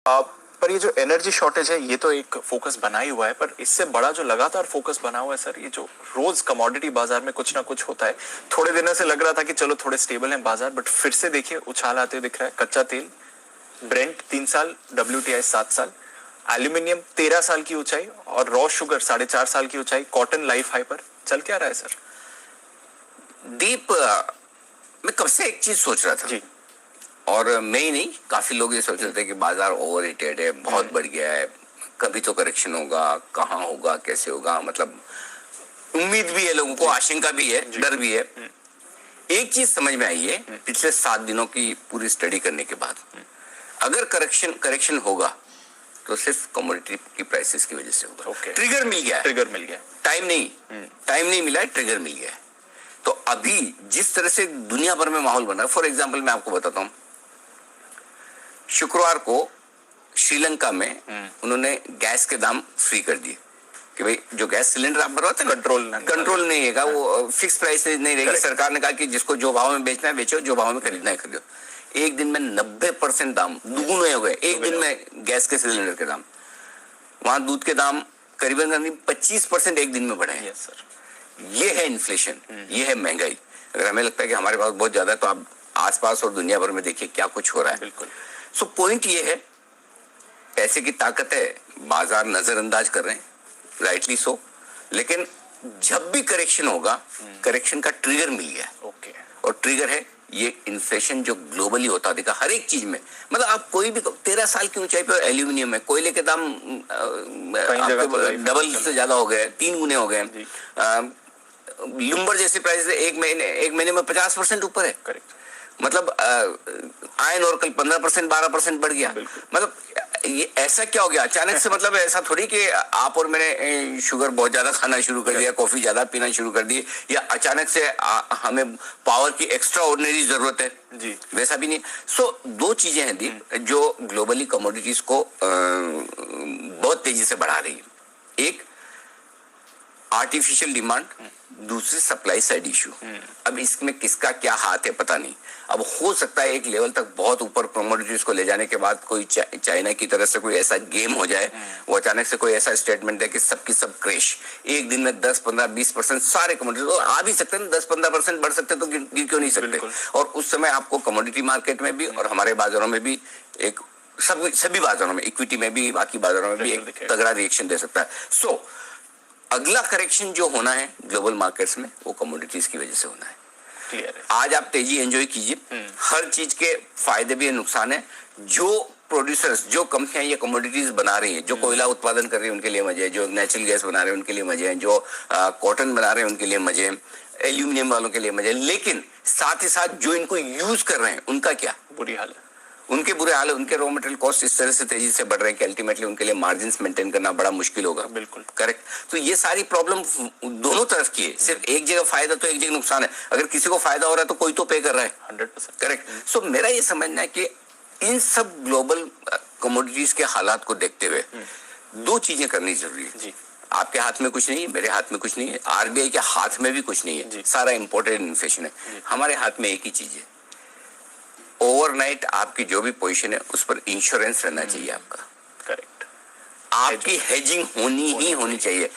पर ये जो एनर्जी शॉर्टेज है ये तो एक फोकस बना ही हुआ है, पर इससे बड़ा जो लगातार फोकस बना हुआ है सर, ये जो रोज कमोडिटी बाजार में कुछ ना कुछ होता है। थोड़े दिनों से लग रहा था कि चलो थोड़े स्टेबल है बाजार, बट फिर से देखिए उछाल आते हुए दिख रहा है। कच्चा तेल ब्रेंट 3 साल, WTI 7 साल, एल्यूमिनियम 13 साल की ऊंचाई और रॉ शुगर 4.5 साल की ऊंचाई, कॉटन लाइफ हाई पर चल क्या रहा है सर? दीप, मैं कब से एक चीज सोच रहा था जी। और मैं ही नहीं, काफी लोग ये सोच रहे थे कि बाजार ओवर रेटेड है, बहुत बढ़ गया है, कभी तो करेक्शन होगा, कहाँ होगा, कैसे होगा, मतलब उम्मीद भी है लोगों को, आशंका भी है, डर भी है। एक चीज समझ में आई है पिछले 7 दिनों की पूरी स्टडी करने के बाद, अगर करेक्शन होगा तो सिर्फ कमोडिटी की प्राइसेस की वजह से होगा। ट्रिगर मिल गया है, ट्रिगर मिल गया, टाइम नहीं मिला है, ट्रिगर मिल गया है। तो अभी जिस तरह से दुनिया भर में माहौल बना है, फॉर एग्जाम्पल मैं आपको बताता हूं, शुक्रवार को श्रीलंका में उन्होंने गैस के दाम फ्री कर दिए कि भाई जो गैस सिलेंडर आप भरवाते हैं कंट्रोल नहीं है, वो फिक्स प्राइस नहीं रहेगी। सरकार ने कहा कि जिसको जो भाव में बेचना है बेचो, जो भाव में खरीदना है खरीदो। एक दिन में 90% दाम दुगुने हो गए, एक दिन में गैस के सिलेंडर के दाम। वहां दूध के दाम करीबन 25% एक दिन में बढ़े हैं। ये है इन्फ्लेशन, ये है महंगाई। अगर हमें लगता है कि हमारे पास बहुत ज्यादा है, तो आप आसपास और दुनिया भर में देखिए क्या कुछ हो रहा है। बिल्कुल। सो पॉइंट ये है, पैसे की ताकत है, बाजार नजरअंदाज कर रहे हैं, राइटली सो, लेकिन जब भी करेक्शन होगा, करेक्शन का ट्रिगर मिल गया। ओके। और ट्रिगर है ये इन्फ्लेशन जो ग्लोबली होता दिखा हर एक चीज में। मतलब आप कोई भी 13 साल की ऊंचाई पे एल्यूमिनियम है, कोयले के दाम डबल से ज्यादा हो गए, 3 गुने हो गए। लुम्बर जैसे प्राइस एक महीने में 50% ऊपर है। करेक्ट। मतलब आयन और कल 15% 12% बढ़ गया। मतलब ये ऐसा क्या हो गया अचानक से? मतलब ऐसा थोड़ी कि आप और मैंने शुगर बहुत ज्यादा खाना शुरू कर दिया, कॉफी ज्यादा पीना शुरू कर दी, या अचानक से हमें पावर की एक्स्ट्रा ऑर्डिनरी जरूरत है जी, वैसा भी नहीं। सो 2 चीजें हैं दीप जो ग्लोबली कमोडिटीज को बहुत तेजी से बढ़ा रही है। एक आर्टिफिशियल डिमांड, दूसरी सप्लाई साइड इशू। अब इसमें किसका क्या हाथ है पता नहीं। अब हो सकता है एक लेवल तक बहुत ऊपर कमोडिटीज को ले जाने के बाद कोई चाइना की तरफ से कोई ऐसा गेम हो जाए, वो अचानक से कोई ऐसा स्टेटमेंट दे कि सबकी सब क्रैश, एक दिन में 10, 15, 20% सारे कमोडिटीज आ भी सकते हैं, 10, 15% बढ़ सकते, तो गिर क्यों नहीं सकते? और उस समय आपको कमोडिटी मार्केट में भी और हमारे बाजारों में भी एक सभी बाजारों में, इक्विटी में भी, बाकी बाजारों में भी एक तगड़ा रिएक्शन दे सकता है। सो अगला करेक्शन जो होना है ग्लोबल मार्केट्स में, वो कमोडिटीज की वजह से होना है। क्लियर है। आज आप तेजी एंजॉय कीजिए, हर चीज के फायदे भी है, नुकसान है। जो प्रोड्यूसर्स, जो कंपनियां ये कमोडिटीज बना रही हैं, जो कोयला उत्पादन कर रही है उनके लिए मजे है, जो नेचुरल गैस बना रहे हैं उनके लिए मजे हैं, जो कॉटन बना रहे हैं उनके लिए मजे हैं, एल्यूमिनियम वालों के लिए मजे है। लेकिन साथ ही साथ जो इनको यूज कर रहे हैं उनका क्या बुरी हाल है, उनके बुरे हाल है। उनके रॉ मटेरियल कॉस्ट इस तरह से तेजी से बढ़ रहे हैं कि अल्टीमेटली उनके लिए मार्जिन मेंटेन करना बड़ा मुश्किल होगा। बिल्कुल करेक्ट। तो ये सारी प्रॉब्लम दोनों तरफ की है, सिर्फ एक जगह फायदा तो एक जगह नुकसान है। अगर किसी को फायदा हो रहा है तो कोई तो पे कर रहा है। 100% करेक्ट। सो मेरा ये समझना है कि इन सब ग्लोबल कमोडिटीज के हालात को देखते हुए 2 चीजें करनी जरूरी है जी। आपके हाथ में कुछ नहीं है, मेरे हाथ में कुछ नहीं है, आरबीआई के हाथ में भी कुछ नहीं है, सारा इंपोर्टेड इन्फ्लेशन है। हमारे हाथ में एक ही चीज है, ओवरनाइट आपकी जो भी पोजीशन है उस पर इंश्योरेंस रहना चाहिए आपका। करेक्ट। आपकी हेजिंग होनी ही होनी चाहिए।